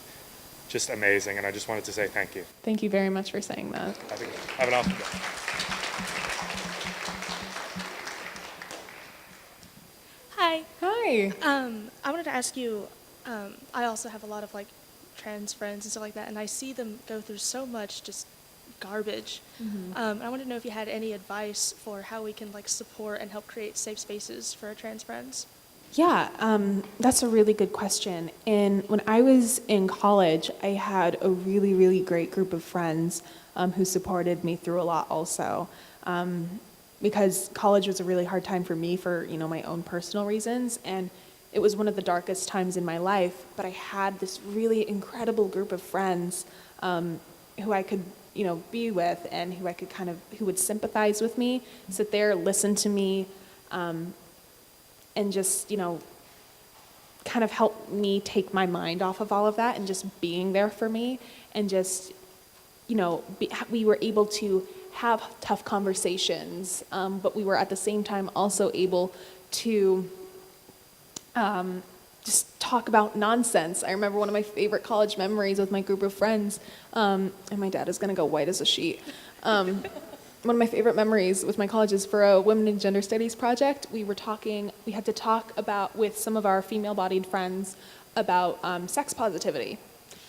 just amazing, and I just wanted to say thank you. Thank you very much for saying that. Have an awesome day. Hi. Hi. I wanted to ask you, I also have a lot of like trans friends and stuff like that, and I see them go through so much just garbage. I wanted to know if you had any advice for how we can like support and help create safe spaces for our trans friends. Yeah, that's a really good question. And when I was in college, I had a really, really great group of friends who supported me through a lot also. Because college was a really hard time for me for, my own personal reasons. And it was one of the darkest times in my life. But I had this really incredible group of friends who I could, be with, and who I could who would sympathize with me, sit there, listen to me, and just, kind of help me take my mind off of all of that and just being there for me. And just, we were able to have tough conversations, but we were at the same time also able to just talk about nonsense. I remember one of my favorite college memories with my group of friends, and my dad is going to go white as a sheet. One of my favorite memories with my college is for a Women in Gender Studies project. We had to talk with some of our female-bodied friends about sex positivity.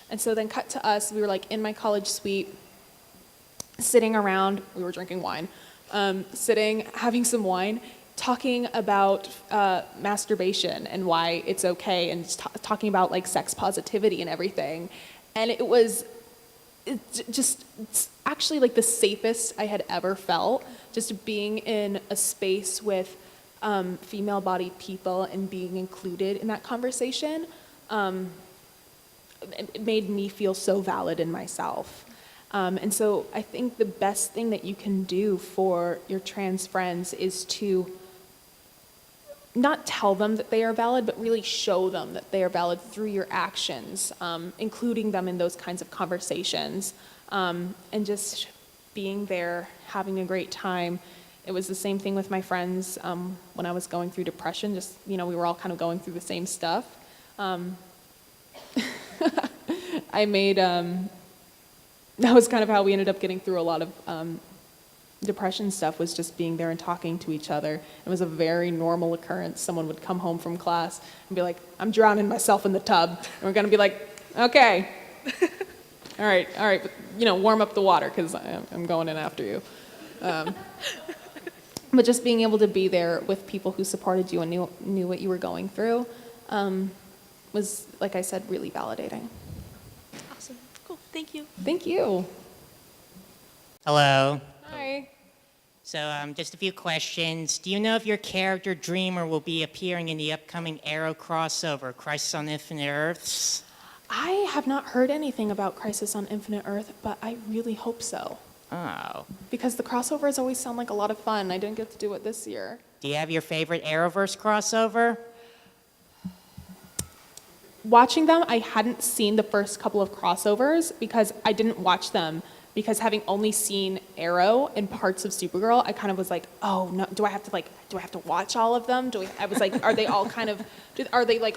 And so then cut to us, we were like in my college suite, sitting around, we were drinking wine, having some wine, talking about masturbation and why it's okay, and talking about like sex positivity and everything. And it's actually like the safest I had ever felt, just being in a space with female-bodied people and being included in that conversation. It made me feel so valid in myself. And so I think the best thing that you can do for your trans friends is to not tell them that they are valid, but really show them that they are valid through your actions, including them in those kinds of conversations, and just being there, having a great time. It was the same thing with my friends when I was going through depression. Just, we were all kind of going through the same stuff. That was kind of how we ended up getting through a lot of depression stuff, was just being there and talking to each other. It was a very normal occurrence. Someone would come home from class and be like, I'm drowning myself in the tub. And we're going to be like, okay, all right, but, warm up the water because I'm going in after you. But just being able to be there with people who supported you and knew what you were going through was, like I said, really validating. Awesome. Cool. Thank you. Thank you. Hello. Hi. So, just a few questions. Do you know if your character Dreamer will be appearing in the upcoming Arrow crossover, Crisis on Infinite Earths? I have not heard anything about Crisis on Infinite Earth, but I really hope so. Oh. Because the crossovers always sound like a lot of fun. I didn't get to do it this year. Do you have your favorite Arrowverse crossover? Watching them, I hadn't seen the first couple of crossovers because I didn't watch them. Because having only seen Arrow and parts of Supergirl, I kind of was like, oh no, do I have to watch all of them? I was like, are they all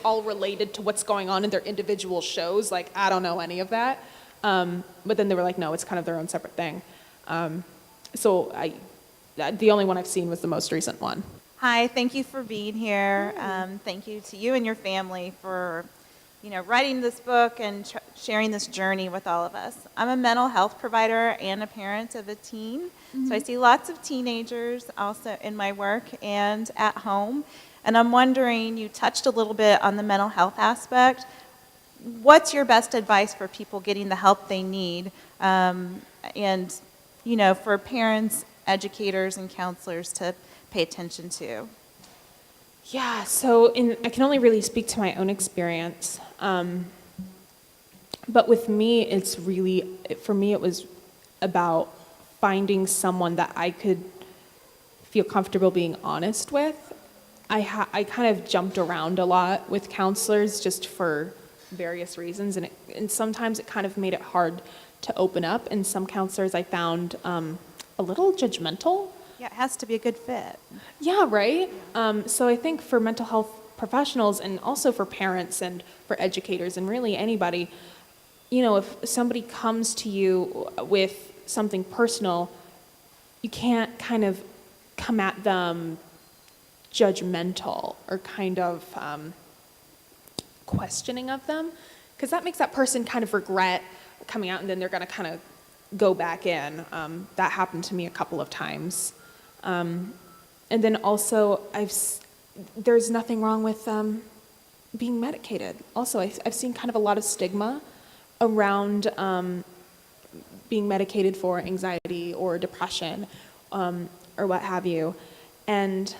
all related to what's going on in their individual shows? Like, I don't know any of that. But then they were like, no, it's kind of their own separate thing. So the only one I've seen was the most recent one. Hi, thank you for being here. Thank you to you and your family for writing this book and sharing this journey with all of us. I'm a mental health provider and a parent of a teen, so I see lots of teenagers also in my work and at home. And I'm wondering, you touched a little bit on the mental health aspect. What's your best advice for people getting the help they need, and for parents, educators, and counselors to pay attention to? Yeah, so I can only really speak to my own experience. But with me, for me, it was about finding someone that I could feel comfortable being honest with, I kind of jumped around a lot with counselors just for various reasons, and sometimes it kind of made it hard to open up. And some counselors I found a little judgmental. Yeah, it has to be a good fit. Yeah, right? So I think for mental health professionals and also for parents and for educators and really anybody, you know, if somebody comes to you with something personal, you can't kind of come at them judgmental or kind of questioning of them, because that makes that person kind of regret coming out and then they're going to kind of go back in. That happened to me a couple of times. And then also, there's nothing wrong with being medicated. Also, I've seen kind of a lot of stigma around being medicated for anxiety or depression or what have you. And,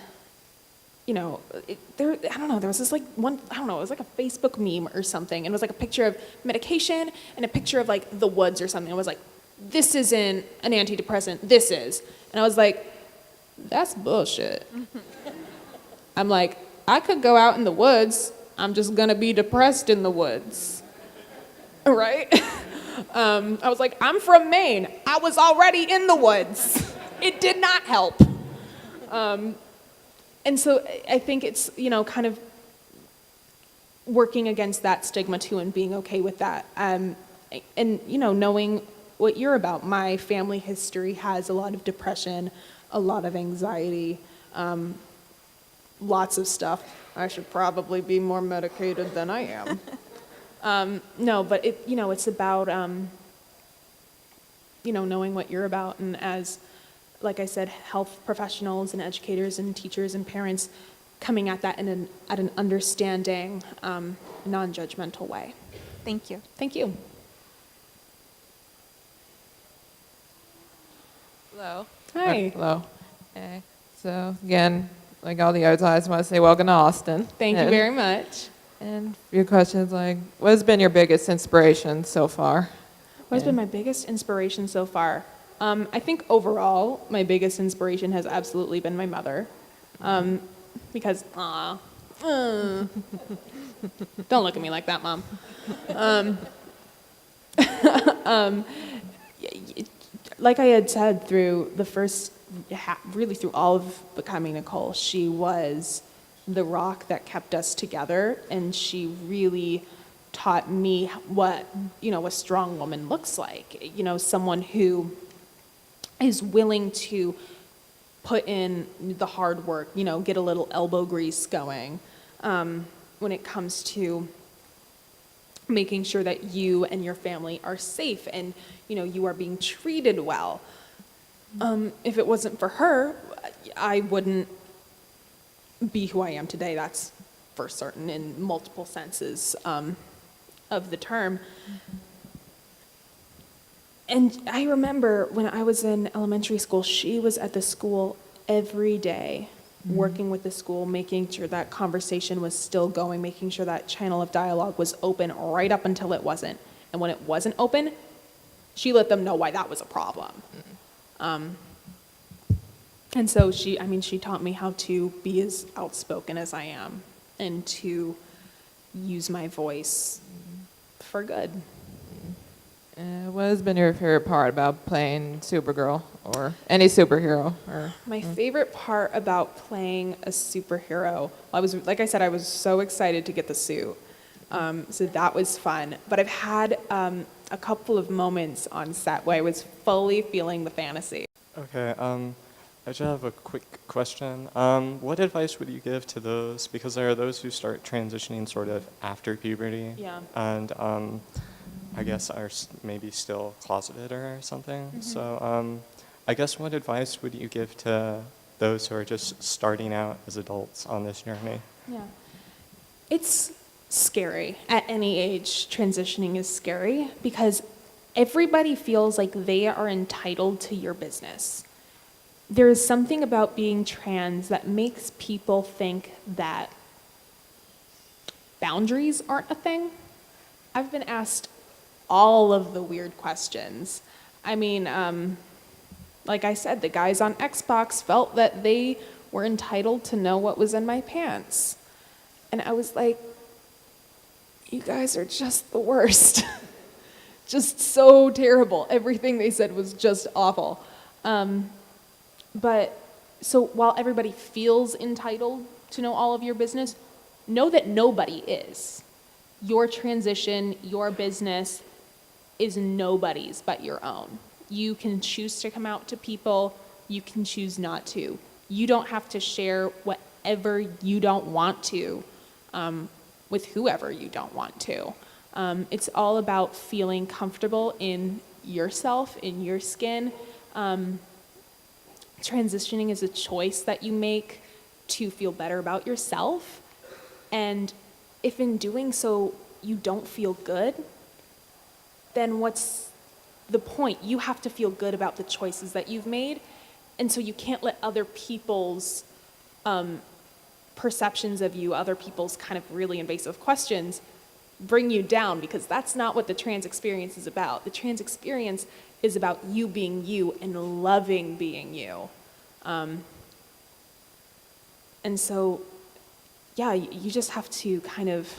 you know, I don't know, there was this like one, I don't know, it was like a Facebook meme or something. And it was like a picture of medication and a picture of like the woods or something. It was like, this isn't an antidepressant, this is. And I was like, that's bullshit. I'm like, I could go out in the woods. I'm just gonna be depressed in the woods, right? I was like, I'm from Maine. I was already in the woods. It did not help. And so I think it's, you know, kind of working against that stigma too and being okay with that. And, you know, knowing what you're about. My family history has a lot of depression, a lot of anxiety, lots of stuff. I should probably be more medicated than I am. No, but it, you know, it's about, you know, knowing what you're about. And as, like I said, health professionals and educators and teachers and parents coming at that in at an understanding, non-judgmental way. Thank you. Thank you. Hello. Hi. Hello. Hey. So again, like all the others, I just want to say welcome to Austin. Thank you very much. And a few questions like, what has been your biggest inspiration so far? What has been my biggest inspiration so far? I think overall, my biggest inspiration has absolutely been my mother. Because, don't look at me like that, Mom. Like I had said, through the first, really through all of becoming Nicole, she was the rock that kept us together, and she really taught me what, you know, a strong woman looks like. You know, someone who is willing to put in the hard work, you know, get a little elbow grease going when it comes to making sure that you and your family are safe and, you know, you are being treated well. If it wasn't for her, I wouldn't be who I am today. That's for certain in multiple senses of the term. And I remember when I was in elementary school, she was at the school every day, working with the school, making sure that conversation was still going, making sure that channel of dialogue was open right up until it wasn't. And when it wasn't open, she let them know why that was a problem. And so she taught me how to be as outspoken as I am and to use my voice for good. What has been your favorite part about playing Supergirl or any superhero? Or My favorite part about playing a superhero, like I said, I was so excited to get the suit. So that was fun. But I've had a couple of moments on set where I was fully feeling the fantasy. Okay, I just have a quick question. What advice would you give to those, because there are those who start transitioning sort of after puberty, Yeah. and I guess are maybe still closeted or something. Mm-hmm. So I guess what advice would you give to those who are just starting out as adults on this journey? Yeah. It's scary. At any age, transitioning is scary because everybody feels like they are entitled to your business. There is something about being trans that makes people think that boundaries aren't a thing. I've been asked all of the weird questions. I mean, like I said, the guys on Xbox felt that they were entitled to know what was in my pants. And I was like, you guys are just the worst. Just so terrible. Everything they said was just awful. But so while everybody feels entitled to know all of your business, know that nobody is. Your transition, your business is nobody's but your own. You can choose to come out to people, you can choose not to. You don't have to share whatever you don't want to with whoever you don't want to. It's all about feeling comfortable in yourself, in your skin. Transitioning is a choice that you make to feel better about yourself. And if in doing so you don't feel good, then what's the point? You have to feel good about the choices that you've made. And so you can't let other people's perceptions of you, other people's kind of really invasive questions bring you down, because that's not what the trans experience is about. The trans experience is about you being you and loving being you. And so, yeah, you just have to kind of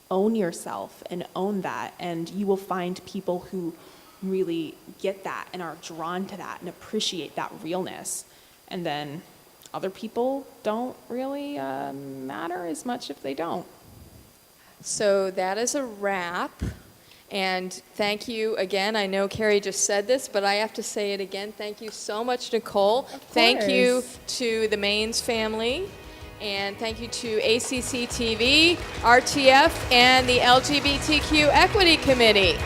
own yourself and own that, and you will find people who really get that and are drawn to that and appreciate that realness. And then other people don't really matter as much if they don't. So that is a wrap. And thank you again. I know Carrie just said this, but I have to say it again. Thank you so much, Nicole. Thank you to the Maines family. And thank you to ACC TV, RTF, and the LGBTQ Equity Committee.